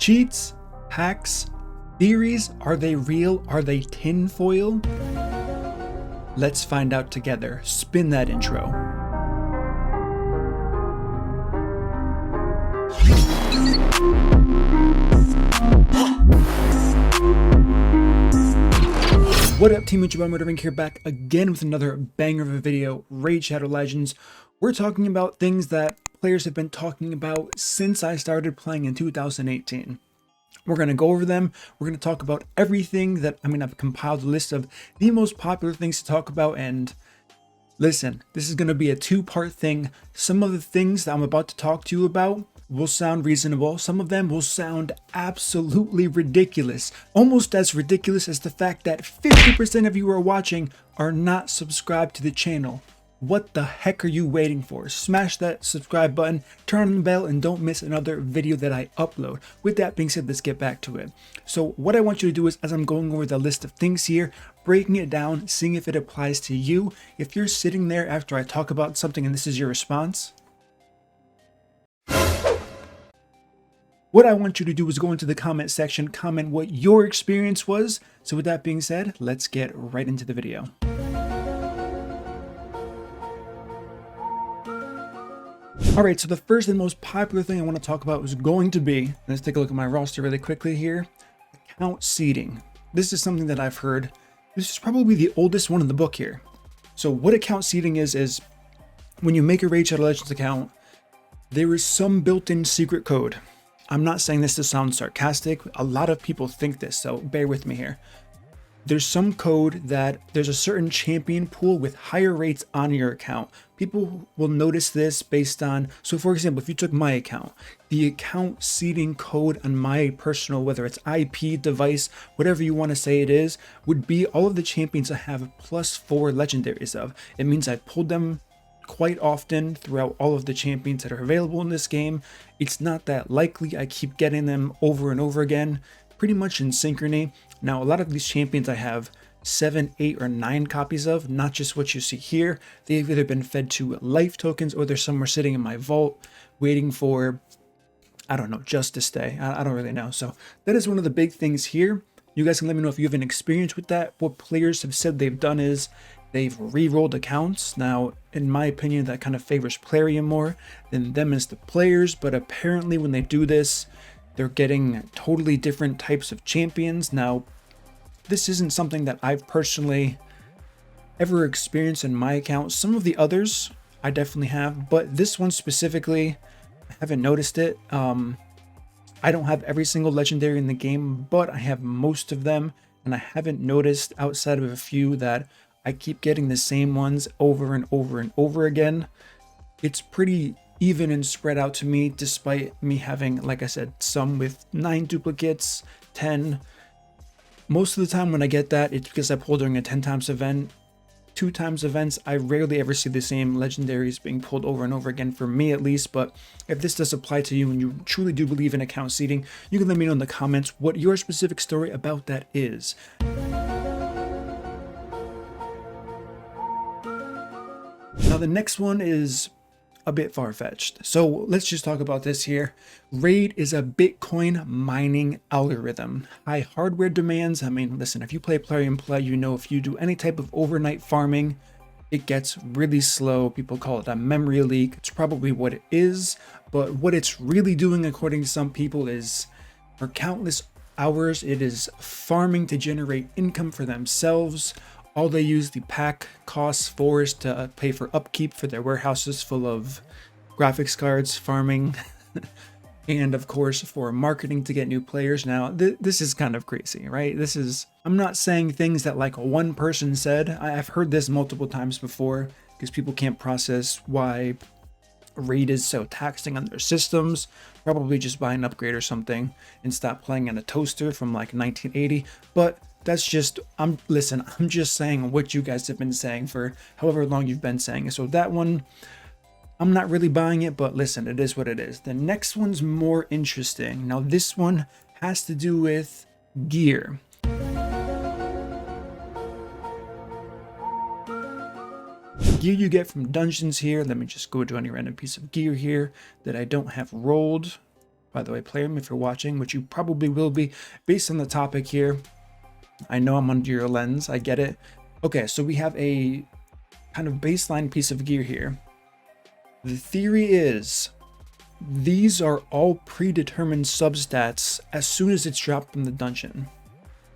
Cheats, hacks, theories, are they real? Are they tinfoil? Let's find out together. Spin that intro. What up, Team YouTube? MurderInc here, back again with another banger of a video. Raid Shadow Legends. We're talking about things that players have been talking about since I started playing in 2018. We're going to go over them. We're going to talk about everything that, I've compiled a list of the most popular things to talk about. And listen, this is going to be a two-part thing. Some of the things that I'm about to talk to you about will sound reasonable. Some of them will sound absolutely ridiculous. Almost as ridiculous as the fact that 50% of you who are watching are not subscribed to the channel. What the heck are you waiting for? Smash that subscribe button, turn on the bell, and don't miss another video that I upload. With that being said, let's get back to it. So what I want you to do is, as I'm going over the list of things here, breaking it down, seeing if it applies to you. If you're sitting there after I talk about something and this is your response, what I want you to do is go into the comment section, comment what your experience was. So with that being said, let's get right into the video. Alright, so the first and most popular thing I want to talk about is going to be, let's take a look at my roster really quickly here, account seeding. This is something that I've heard. This is probably the oldest one in the book here. So what account seeding is when you make a Raid Shadow Legends account, there is some built-in secret code. I'm not saying this to sound sarcastic. A lot of people think this, so bear with me here. There's some code that there's a certain champion pool with higher rates on your account. People will notice this based on, so for example, if you took my account, the account seeding code on my personal, whether it's IP, device, whatever you want to say it is, would be all of the champions I have +4 legendaries of. It means I pulled them quite often throughout all of the champions that are available in this game. It's not that likely I keep getting them over and over again, pretty much in synchrony. Now, a lot of these champions I have 7, 8, or 9 copies of, not just what you see here. They've either been fed to life tokens or they're somewhere sitting in my vault waiting for, I don't know, Justice Day. I don't really know. So that is one of the big things here. You guys can let me know if you have an experience with that. What players have said they've done is they've re-rolled accounts. Now, in my opinion, that kind of favors Plarium more than them as the players. But apparently when they do this, they're getting totally different types of champions. Now, this isn't something that I've personally ever experienced in my account. Some of the others I definitely have, but this one specifically, I haven't noticed it. I don't have every single legendary in the game, but I have most of them, and I haven't noticed outside of a few that I keep getting the same ones over and over and over again. It's pretty even and spread out to me, despite me having, like I said, some with 9 duplicates, 10. Most of the time when I get that, it's because I pull during a 10 times event. 2 times events, I rarely ever see the same legendaries being pulled over and over again, for me at least. But if this does apply to you and you truly do believe in account seeding, you can let me know in the comments what your specific story about that is. Now the next one is a bit far-fetched. So let's just talk about this here. Raid is a Bitcoin mining algorithm. High hardware demands. Listen, if you play Plarium play, you know if you do any type of overnight farming, it gets really slow. People call it a memory leak. It's probably what it is, but what it's really doing, according to some people, is for countless hours, it is farming to generate income for themselves. All they use the pack costs for is to pay for upkeep for their warehouses full of graphics cards, farming, and of course for marketing to get new players. Now, this is kind of crazy, right? I'm not saying things that like one person said. I've heard this multiple times before because people can't process why Raid is so taxing on their systems. Probably just buy an upgrade or something and stop playing on a toaster from like 1980. But that's just, I'm just saying what you guys have been saying for however long you've been saying it. So that one, I'm not really buying it, but listen, it is what it is. The next one's more interesting. Now this one has to do with gear. Gear you get from dungeons here. Let me just go to any random piece of gear here that I don't have rolled. by the way, Plarium, if you're watching, which you probably will be based on the topic here. I know I'm under your lens, I get it. Okay, so we have a kind of baseline piece of gear here. The theory is these are all predetermined substats as soon as it's dropped from the dungeon.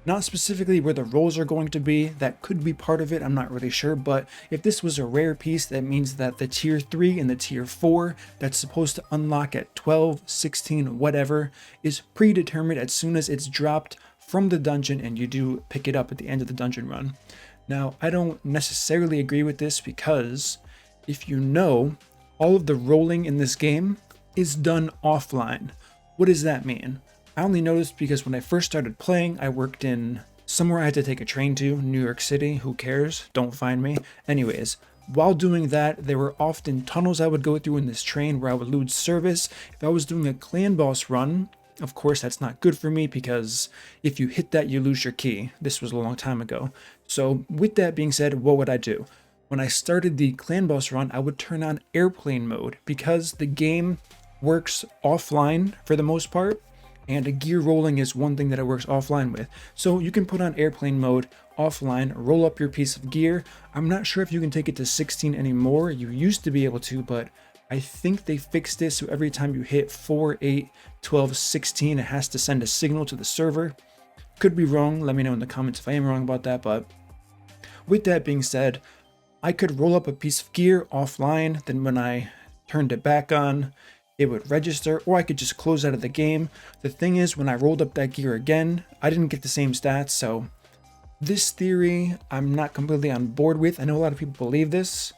Not specifically where the rolls are going to be, that could be part of it, I'm not really sure, but if this was a rare piece, that means that the tier 3 and the tier 4 that's supposed to unlock at 12, 16, whatever, is predetermined as soon as it's dropped from the dungeon and you do pick it up at the end of the dungeon run. Now, I don't necessarily agree with this because if you know, all of the rolling in this game is done offline. What does that mean? I only noticed because when I first started playing, I worked in somewhere I had to take a train to, New York City. Who cares? Don't find me. Anyways, while doing that, there were often tunnels I would go through in this train where I would lose service. If I was doing a clan boss run, of course, that's not good for me because if you hit that, you lose your key. This was a long time ago. So with that being said, what would I do? When I started the clan boss run, I would turn on airplane mode because the game works offline for the most part. And a gear rolling is one thing that it works offline with. So you can put on airplane mode offline, roll up your piece of gear. I'm not sure if you can take it to 16 anymore. You used to be able to, but I think they fixed it so every time you hit 4, 8, 12, 16, it has to send a signal to the server. Could be wrong. Let me know in the comments if I am wrong about that. But with that being said, I could roll up a piece of gear offline. Then when I turned it back on, it would register, or I could just close out of the game. The thing is, when I rolled up that gear again, I didn't get the same stats, so this theory I'm not completely on board with. I know a lot of people believe this,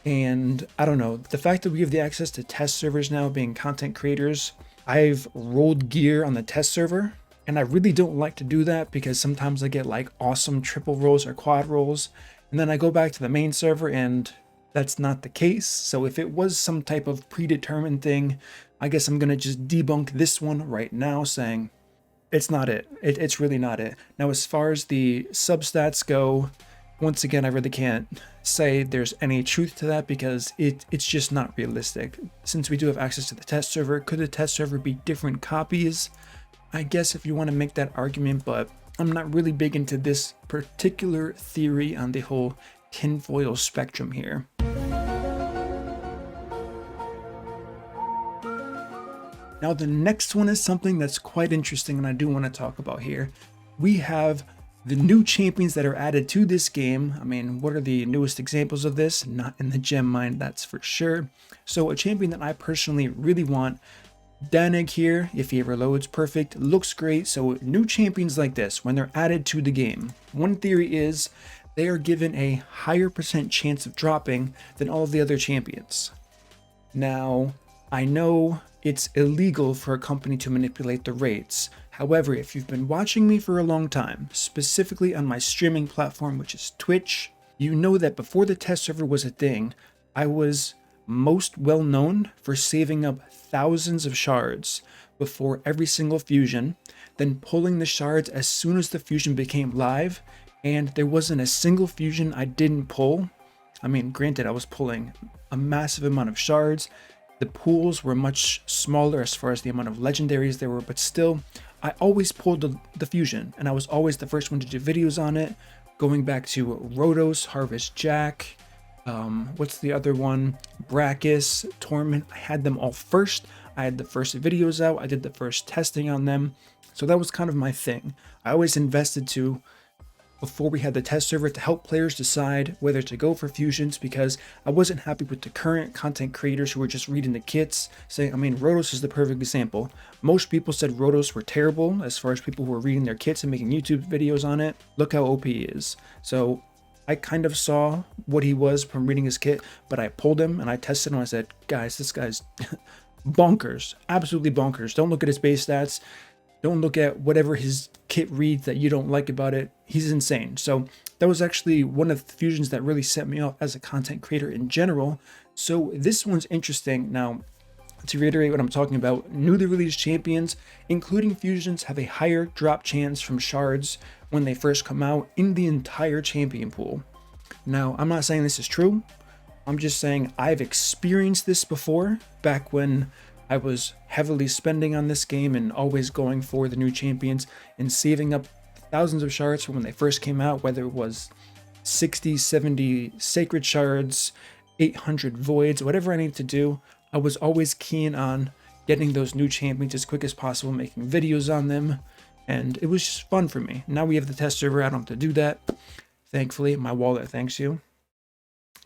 and I don't know. The fact that we have the access to test servers now, being content creators, I've rolled gear on the test server, and I really don't like to do that because sometimes I get like awesome triple rolls or quad rolls, and then I go back to the main server and that's not the case. So if it was some type of predetermined thing, I guess I'm going to just debunk this one right now saying it's not it. It's really not it. Now, as far as the substats go, once again, I really can't say there's any truth to that because it's just not realistic. Since we do have access to the test server, could the test server be different copies? I guess if you want to make that argument, but I'm not really big into this particular theory on the whole tinfoil spectrum here. Now the next one is something that's quite interesting and I do want to talk about here. We have the new champions that are added to this game. I mean, what are the newest examples of this? Not in the gem mine, that's for sure. So a champion that I personally really want, Danig here, if he ever loads, perfect, looks great. So new champions like this, when they're added to the game, one theory is they are given a higher % chance of dropping than all of the other champions. Now, I know it's illegal for a company to manipulate the rates. However, if you've been watching me for a long time, specifically on my streaming platform, which is Twitch, you know that before the test server was a thing, I was most well known for saving up thousands of shards before every single fusion, then pulling the shards as soon as the fusion became live, and there wasn't a single fusion I didn't pull. I mean, granted, I was pulling a massive amount of shards. The pools were much smaller as far as the amount of legendaries there were, but still, I always pulled the fusion, and I was always the first one to do videos on it, going back to Rhodos, Harvest Jack, what's the other one? Brachus, Torment. I had them all first. I had the first videos out. I did the first testing on them. So that was kind of my thing. I always invested to, before we had the test server, to help players decide whether to go for fusions because I wasn't happy with the current content creators who were just reading the kits saying, I mean, Rhodos is the perfect example. Most people said Rhodos were terrible as far as people who were reading their kits and making YouTube videos on it. Look how OP he is. So I kind of saw what he was from reading his kit, but I pulled him and I tested him and I said, guys, this guy's bonkers, absolutely bonkers. Don't look at his base stats. Don't look at whatever his kit reads that you don't like about it. He's insane. So that was actually one of the fusions that really set me off as a content creator in general. So this one's interesting. Now, to reiterate what I'm talking about, newly released champions, including fusions, have a higher drop chance from shards when they first come out in the entire champion pool. Now, I'm not saying this is true. I'm just saying I've experienced this before, back when I was heavily spending on this game and always going for the new champions and saving up thousands of shards from when they first came out, whether it was 60, 70 sacred shards, 800 voids, whatever I needed to do. I was always keen on getting those new champions as quick as possible, making videos on them, and it was just fun for me. Now we have the test server, I don't have to do that. Thankfully, my wallet thanks you.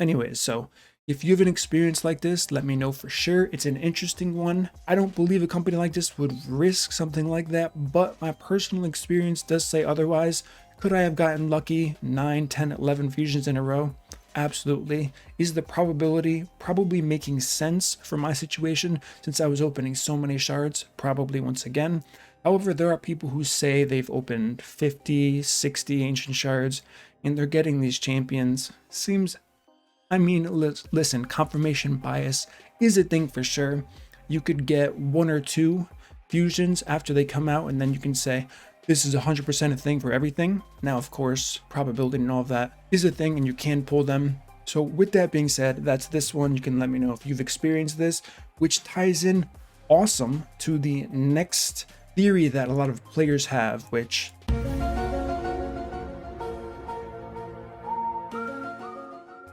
Anyways, so if you have an experience like this, let me know for sure. It's an interesting one. I don't believe a company like this would risk something like that, but my personal experience does say otherwise. Could I have gotten lucky 9, 10, 11 fusions in a row? Absolutely. Is the probability probably making sense for my situation since I was opening so many shards? Probably once again. However, there are people who say they've opened 50, 60 ancient shards and they're getting these champions. Seems, I mean, listen, confirmation bias is a thing for sure. You could get 1 or 2 fusions after they come out and then you can say, this is 100% a thing for everything. Now, of course, probability and all of that is a thing and you can pull them. So with that being said, that's this one. You can let me know if you've experienced this, which ties in awesome to the next theory that a lot of players have, which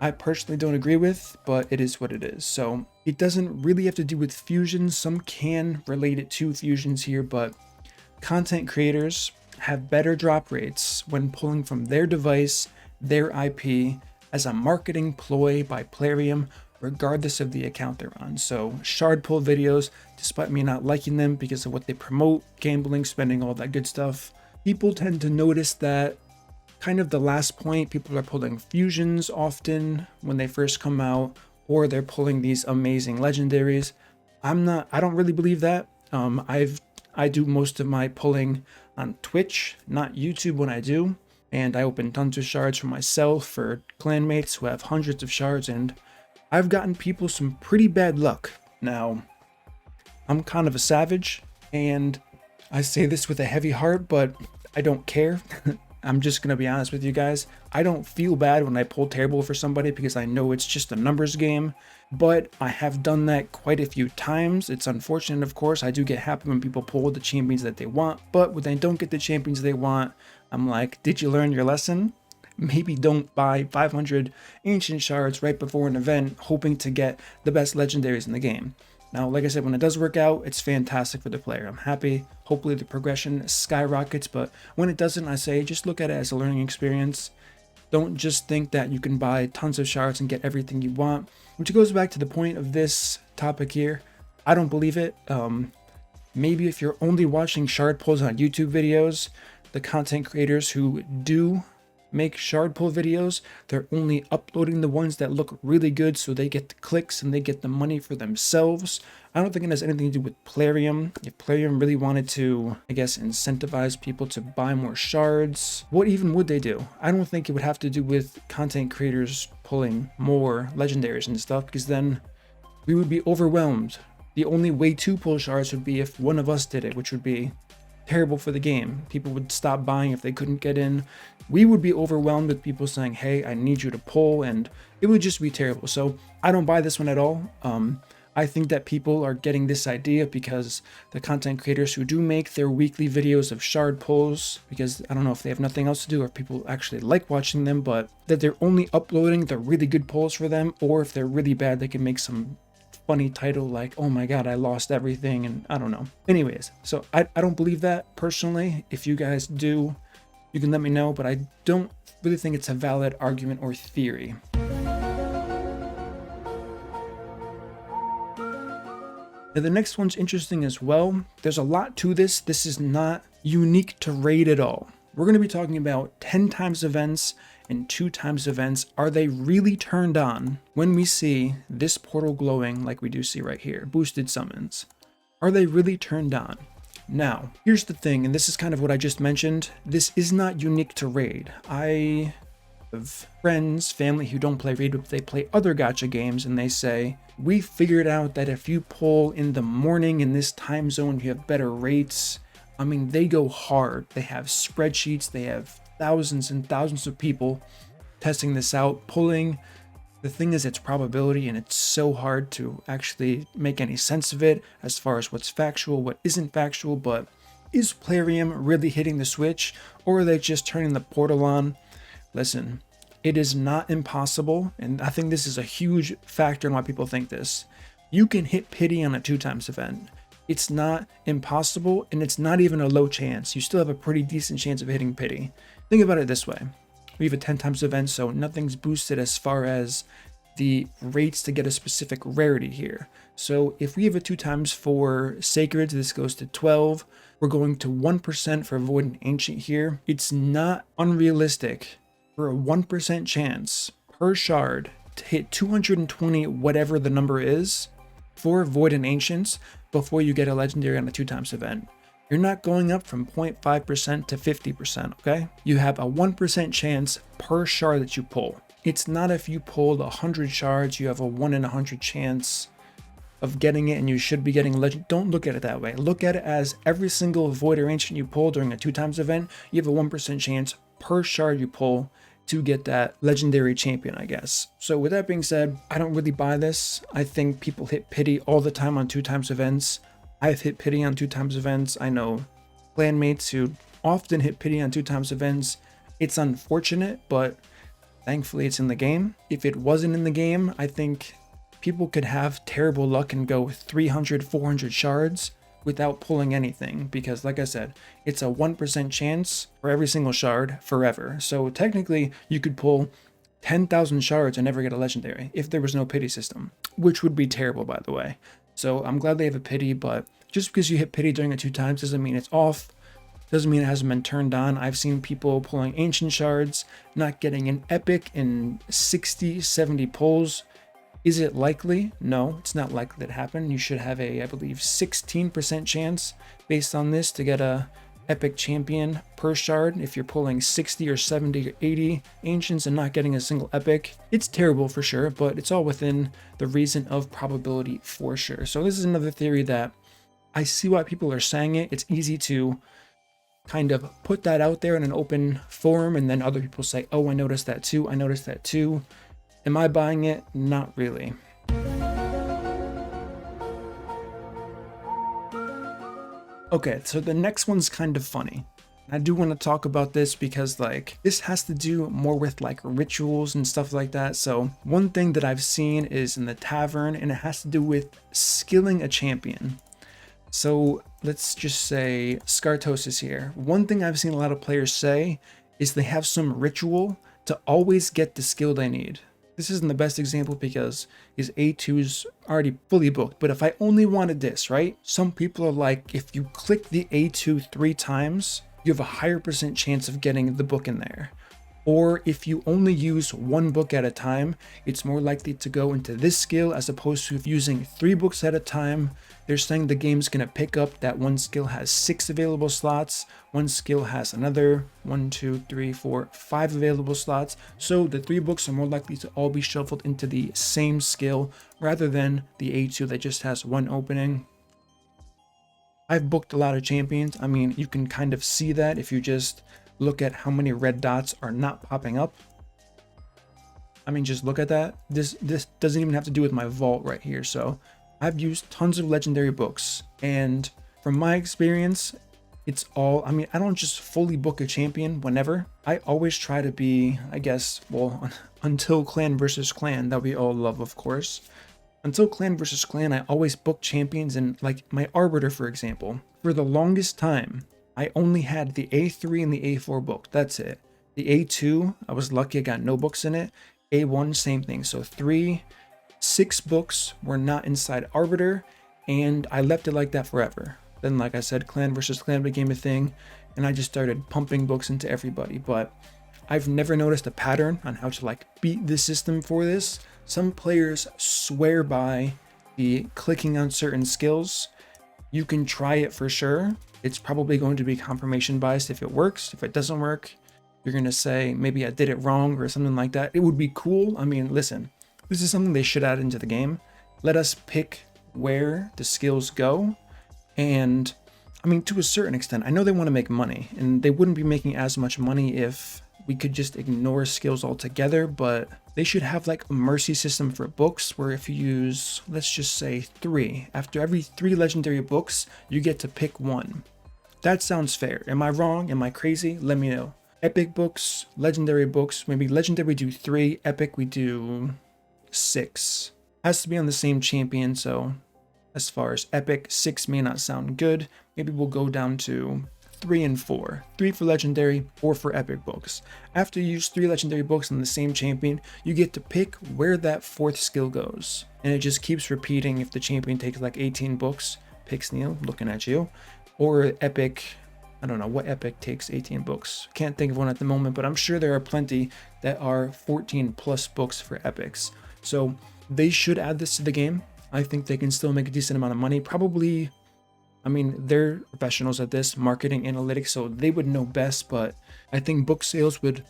I personally don't agree with, but it is what it is. So it doesn't really have to do with fusions. Some can relate it to fusions here, but content creators have better drop rates when pulling from their device, their IP, as a marketing ploy by Plarium, regardless of the account they're on. So shard pull videos, despite me not liking them because of what they promote, gambling, spending, all that good stuff, people tend to notice that kind of the last point. People are pulling fusions often when they first come out, or they're pulling these amazing legendaries. I don't really believe that. I do most of my pulling on Twitch, not YouTube when I do, and I open tons of shards for myself, for clanmates who have hundreds of shards, and I've gotten people some pretty bad luck. Now, I'm kind of a savage, and I say this with a heavy heart, but I don't care. I'm just going to be honest with you guys. I don't feel bad when I pull terrible for somebody because I know it's just a numbers game, but I have done that quite a few times. It's unfortunate, of course. I do get happy when people pull the champions that they want, but when they don't get the champions they want, I'm like, did you learn your lesson? Maybe don't buy 500 ancient shards right before an event hoping to get the best legendaries in the game. Now, like I said, when it does work out, it's fantastic for the player. I'm happy. Hopefully the progression skyrockets, but when it doesn't, I say just look at it as a learning experience. Don't just think that you can buy tons of shards and get everything you want, which goes back to the point of this topic here. I don't believe it. Maybe if you're only watching shard pulls on YouTube videos, the content creators who do make shard pull videos, they're only uploading the ones that look really good so they get the clicks and they get the money for themselves. I don't think it has anything to do with Plarium. If Plarium really wanted to, I guess, incentivize people to buy more shards, what even would they do? I don't think it would have to do with content creators pulling more legendaries and stuff, because then we would be overwhelmed. The only way to pull shards would be if one of us did it, which would be terrible for the game. People would stop buying if they couldn't get in. We would be overwhelmed with people saying, hey, I need you to pull, and it would just be terrible. So I don't buy this one at all. I think that people are getting this idea because the content creators who do make their weekly videos of shard pulls, because I don't know if they have nothing else to do or if people actually like watching them, but that they're only uploading the really good pulls for them, or if they're really bad, they can make some funny title like, oh my god, I lost everything, and I don't know. Anyways, so I don't believe that personally. If you guys do, you can let me know, but I don't really think it's a valid argument or theory. Now, the next one's interesting as well. There's a lot to this. This is not unique to raid at all. We're going to be talking about 10 times events and 2 times events. Are they really turned on when we see this portal glowing like we do see right here? Boosted summons. Are they really turned on? Now, here's the thing, and this is kind of what I just mentioned. This is not unique to raid. I have friends, family who don't play raid, but they play other gacha games, and they say, we figured out that if you pull in the morning in this time zone, you have better rates. I mean, they go hard. They have spreadsheets. They have thousands and thousands of people testing this out, pulling The thing is, it's probability, and it's so hard to actually make any sense of it as far as what's factual, what isn't factual. But is Plarium really hitting the switch, or are they just turning the portal on? Listen, it is not impossible, and I think this is a huge factor in why people think this. You can hit pity on a 2x event. It's not impossible, and it's not even a low chance. You still have a pretty decent chance of hitting pity. Think about it this way. We have a 10x event, so nothing's boosted as far as the rates to get a specific rarity here. So if we have a 2x for Sacreds, this goes to 12. We're going to 1% for Void and Ancient here. It's not unrealistic for a 1% chance per shard to hit 220, whatever the number is, for Void and Ancients before you get a legendary on a 2x event. You're not going up from 0.5% to 50%, okay? You have a 1% chance per shard that you pull. It's not if you pulled 100 shards, you have a 1 in 100 chance of getting it and you should be getting legend. Don't look at it that way. Look at it as every single Void or Ancient you pull during a 2x event, you have a 1% chance per shard you pull to get that legendary champion, I guess. So with that being said, I don't really buy this. I think people hit pity all the time on 2x events. I've hit pity on 2x events. I know clanmates who often hit pity on 2x events. It's unfortunate, but thankfully it's in the game. If it wasn't in the game, I think people could have terrible luck and go 300, 400 shards without pulling anything, because like I said, it's a 1% chance for every single shard forever. So technically you could pull 10,000 shards and never get a legendary if there was no pity system, which would be terrible, by the way. So I'm glad they have a pity, but just because you hit pity during a 2x doesn't mean it's off. Doesn't mean it hasn't been turned on. I've seen people pulling ancient shards, not getting an epic in 60, 70 pulls. Is it likely? No, it's not likely to happen. You should have a, I believe, 16% chance based on this to get a epic champion per shard if you're pulling 60 or 70 or 80 ancients and not getting a single epic. It's terrible for sure, but it's all within the reason of probability for sure. So this is another theory that I see why people are saying it. It's easy to kind of put that out there in an open forum, and then other people say, oh, I noticed that too. I noticed that too. Am I buying it? Not really. Okay, so the next one's kind of funny. I do want to talk about this because like this has to do more with like rituals and stuff like that. So one thing that I've seen is in the tavern, and it has to do with skilling a champion. So let's just say Skartos is here. One thing I've seen a lot of players say is they have some ritual to always get the skill they need. This isn't the best example because his A2's already fully booked, but if I only wanted this, right? Some people are like, if you click the A2 3 times, you have a higher % chance of getting the book in there. Or if you only use one book at a time, it's more likely to go into this skill as opposed to if using 3 books at a time. They're saying the game's gonna pick up that one skill has 6 available slots, one skill has another 1, 2, 3, 4, 5 available slots. So the 3 books are more likely to all be shuffled into the same skill rather than the A2 that just has one opening. I've booked a lot of champions. I mean, you can kind of see that if you just look at how many red dots are not popping up. I mean, just look at that. This doesn't even have to do with my vault right here. So I've used tons of legendary books, and from my experience, it's all, I mean, I don't just fully book a champion whenever. I always try to be, I guess, well, until clan versus clan that we all love, of course. Until clan versus clan, I always book champions, and like my Arbiter, for example, for the longest time, I only had the A3 and the A4 book. That's it. The A2, I was lucky I got no books in it. A1, same thing. So 6 books were not inside Arbiter, and I left it like that forever. Then, like I said, clan versus clan became a thing, and I just started pumping books into everybody. But I've never noticed a pattern on how to like beat the system for this. Some players swear by the clicking on certain skills. You can try it for sure. It's probably going to be confirmation biased if it works. If it doesn't work, you're going to say, maybe I did it wrong or something like that. It would be cool. I mean, listen, this is something they should add into the game. Let us pick where the skills go. And I mean, to a certain extent, I know they want to make money, and they wouldn't be making as much money if we could just ignore skills altogether, but they should have like a mercy system for books where if you use, let's just say 3, after every 3 legendary books, you get to pick 1. That sounds fair. Am I wrong? Am I crazy? Let me know. Epic books, legendary books, maybe legendary we do 3, epic we do 6. Has to be on the same champion, so as far as epic, 6 may not sound good. Maybe we'll go down to 3 and 4. 3 for legendary, 4 for epic books. After you use 3 legendary books on the same champion, you get to pick where that 4th skill goes. And it just keeps repeating. If the champion takes like 18 books, Pixneal, looking at you, or epic, I don't know what epic takes 18 books. Can't think of one at the moment, but I'm sure there are plenty that are 14 plus books for epics. So they should add this to the game. I think they can still make a decent amount of money. Probably, I mean, they're professionals at this, marketing analytics, so they would know best, but I think book sales would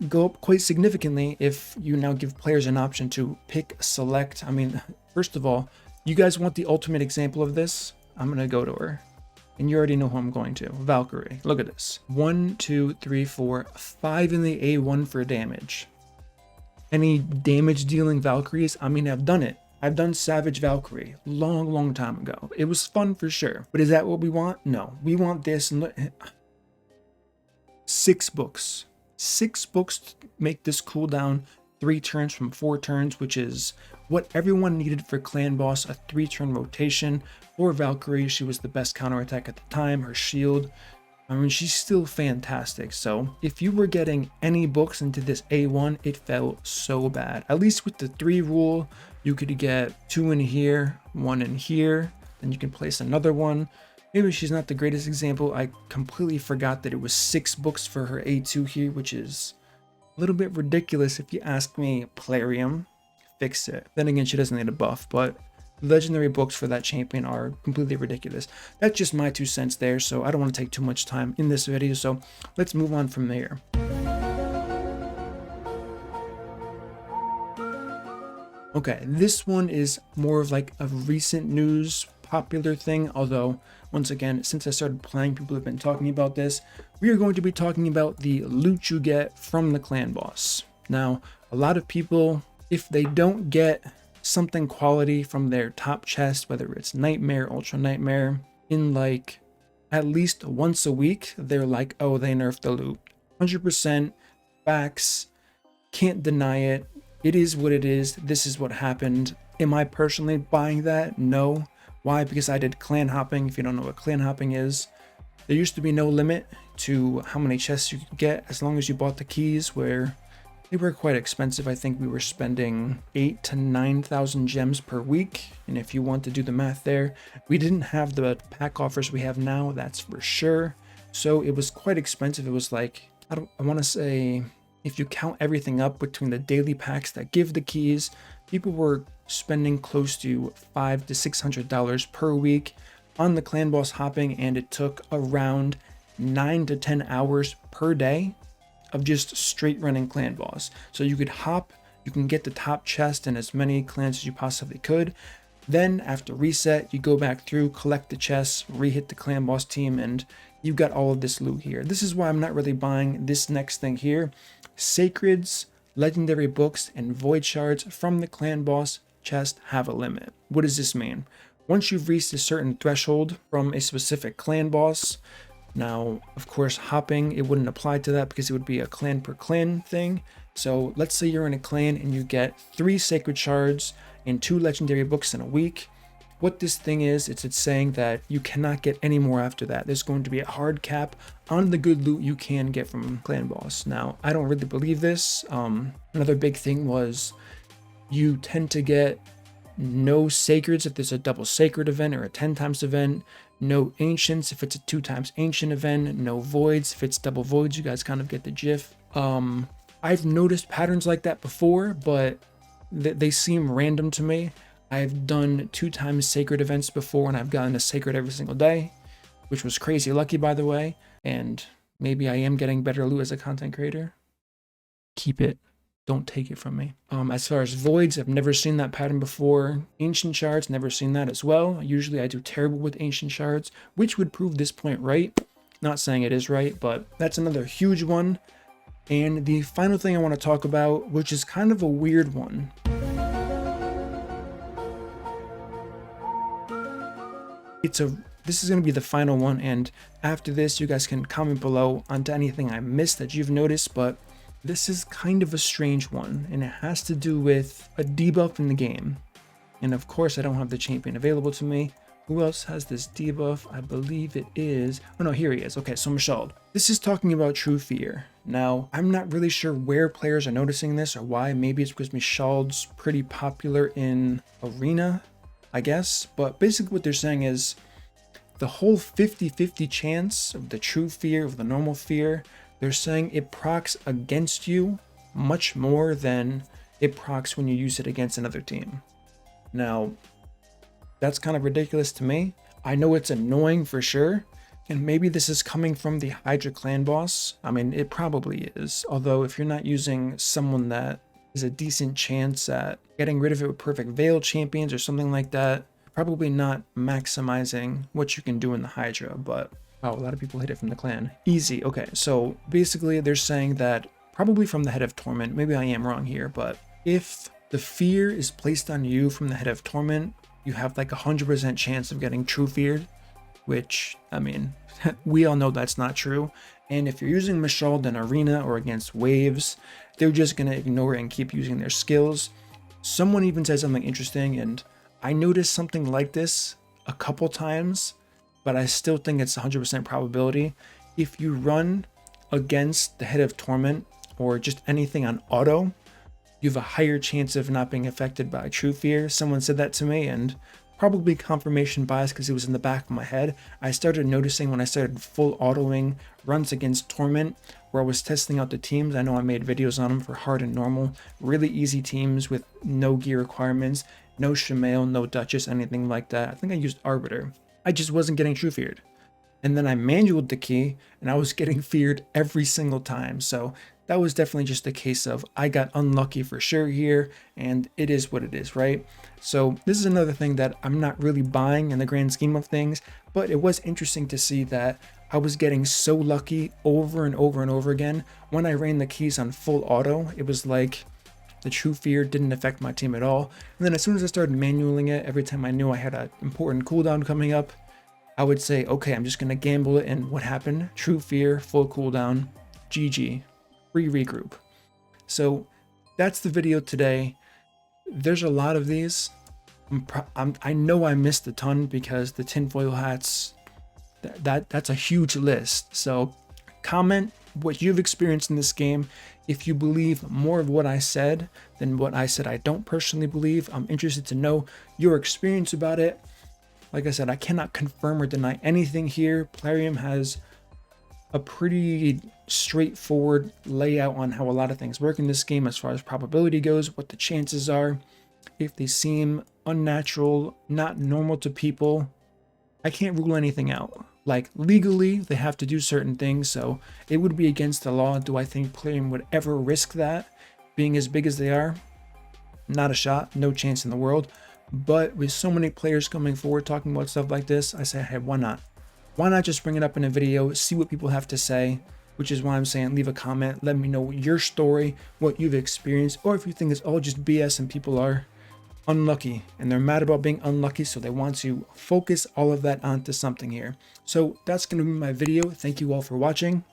go up quite significantly if you now give players an option to pick, select. I mean, first of all, you guys want the ultimate example of this? I'm going to go to her. And you already know who I'm going to. Valkyrie. Look at this. 1, 2, 3, 4, 5 in the A1 for damage. Any damage dealing Valkyries? I mean, I've done it. I've done Savage Valkyrie long time ago. It was fun for sure. But is that what we want? No. We want this. And 6 books. 6 books to make this cooldown 3 turns from 4 turns, which is what everyone needed for Clan Boss, a 3-turn rotation. For Valkyrie, she was the best counterattack at the time. Her shield, I mean, she's still fantastic. So if you were getting any books into this A1, it felt so bad. At least with the 3 rule, you could get 2 in here, 1 in here, then you can place another one. Maybe she's not the greatest example. I completely forgot that it was 6 books for her A2 here, which is a little bit ridiculous if you ask me. Plarium, fix it. Then again, she doesn't need a buff, but legendary books for that champion are completely ridiculous. That's just my 2 cents there, so I don't want to take too much time in this video, so let's move on from there. Okay, this one is more of like a recent news popular thing, although once again, since I started playing, people have been talking about this. We are going to be talking about the loot you get from the clan boss. Now, a lot of people, if they don't get something quality from their top chest, whether it's Nightmare, Ultra Nightmare, in like at least once a week, they're like, oh, they nerfed the loot. 100% facts, can't deny it. It is what it is. This is what happened. Am I personally buying that? No. Why? Because I did clan hopping. If you don't know what clan hopping is, there used to be no limit to how many chests you could get as long as you bought the keys, where they were quite expensive. I think we were spending 8,000 to 9,000 gems per week. And if you want to do the math there, we didn't have the pack offers we have now, that's for sure. So it was quite expensive. It was like, I want to say, if you count everything up between the daily packs that give the keys, people were spending close to $500 to $600 per week on the clan boss hopping, and it took around 9 to 10 hours per day of just straight running clan boss. So you could hop, you can get the top chest and as many clans as you possibly could. Then after reset, you go back through, collect the chests, re-hit the clan boss team, and you've got all of this loot here. This is why I'm not really buying this next thing here. Sacreds, legendary books, and void shards from the clan boss chest have a limit. What does this mean? Once you've reached a certain threshold from a specific clan boss, now, of course, hopping, it wouldn't apply to that because it would be a clan per clan thing. So let's say you're in a clan and you get 3 sacred shards and 2 legendary books in a week. What this thing is, it's saying that you cannot get any more after that. There's going to be a hard cap on the good loot you can get from clan boss. Now, I don't really believe this. Another big thing was you tend to get no sacreds if there's a double sacred event or a 10 times event. No ancients if it's a 2 times ancient event. No voids if it's double voids. You guys kind of get the gif. I've noticed patterns like that before, but they seem random to me. I've done 2 times sacred events before, and I've gotten a sacred every single day, which was crazy lucky, by the way. And maybe I am getting better loot as a content creator. Keep it. Don't take it from me. As far as voids, I've never seen that pattern before. Ancient shards, never seen that as well. Usually I do terrible with ancient shards, which would prove this point right. Not saying it is right, but that's another huge one. And the final thing I want to talk about, which is kind of a weird one. This is going to be the final one, and after this you guys can comment below onto anything I missed that you've noticed, but this is kind of a strange one, and it has to do with a debuff in the game. And of course I don't have the champion available to me. Who else has this debuff? I believe it is, oh no, here he is. Okay, so Michelle. This is talking about True Fear. Now, I'm not really sure where players are noticing this or why. Maybe it's because Michal's pretty popular in Arena, I guess. But basically what they're saying is the whole 50-50 chance of the True Fear, of the normal fear, they're saying it procs against you much more than it procs when you use it against another team. Now, that's kind of ridiculous to me. I know it's annoying for sure, and maybe this is coming from the Hydra clan boss. I mean, it probably is. Although if you're not using someone that is a decent chance at getting rid of it with perfect veil champions or something like that, probably not maximizing what you can do in the Hydra. But wow, a lot of people hit it from the clan. Easy. Okay, so basically they're saying that probably from the head of Torment. Maybe I am wrong here, but if the fear is placed on you from the head of Torment, you have like 100% chance of getting True Feared, which, I mean, we all know that's not true. And if you're using Michal in Arena or against waves, they're just going to ignore it and keep using their skills. Someone even said something interesting, and I noticed something like this a couple times, but I still think it's 100% probability. If you run against the head of Torment or just anything on auto, you have a higher chance of not being affected by True Fear. Someone said that to me, and probably confirmation bias because it was in the back of my head. I started noticing when I started full autoing runs against Torment, where I was testing out the teams. I know I made videos on them for hard and normal, really easy teams with no gear requirements, no Shamail, no Duchess, anything like that. I think I used Arbiter. I just wasn't getting True Feared. And then I manualed the key, and I was getting feared every single time. So that was definitely just a case of I got unlucky for sure here, and it is what it is, right? So this is another thing that I'm not really buying in the grand scheme of things, but it was interesting to see that I was getting so lucky over and over and over again. When I ran the keys on full auto, it was like the True Fear didn't affect my team at all. And then as soon as I started manualing it, every time I knew I had an important cooldown coming up, I would say, okay, I'm just going to gamble it. And what happened? True Fear, full cooldown, GG, free regroup. So that's the video today. There's a lot of these. I know I missed a ton because the tinfoil hats, that's a huge list. So comment what you've experienced in this game. If you believe more of what I said than what I said I don't personally believe, I'm interested to know your experience about it. Like I said, I cannot confirm or deny anything here. Plarium has a pretty straightforward layout on how a lot of things work in this game as far as probability goes, what the chances are. If they seem unnatural, not normal to people, I can't rule anything out. Like legally, they have to do certain things, so it would be against the law. Do I think Plarium would ever risk that, being as big as they are? Not a shot, no chance in the world. But with so many players coming forward talking about stuff like this, I say, hey, why not? Why not just bring it up in a video, see what people have to say, which is why I'm saying leave a comment, let me know your story, what you've experienced, or if you think it's all just BS and people are unlucky and they're mad about being unlucky, so they want to focus all of that onto something here. So that's going to be my video. Thank you all for watching.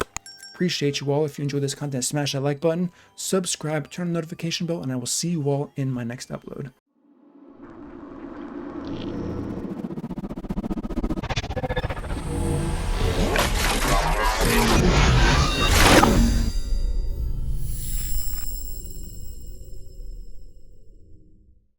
Appreciate you all. If you enjoyed this content, smash that like button, subscribe, turn on the notification bell, and I will see you all in my next upload.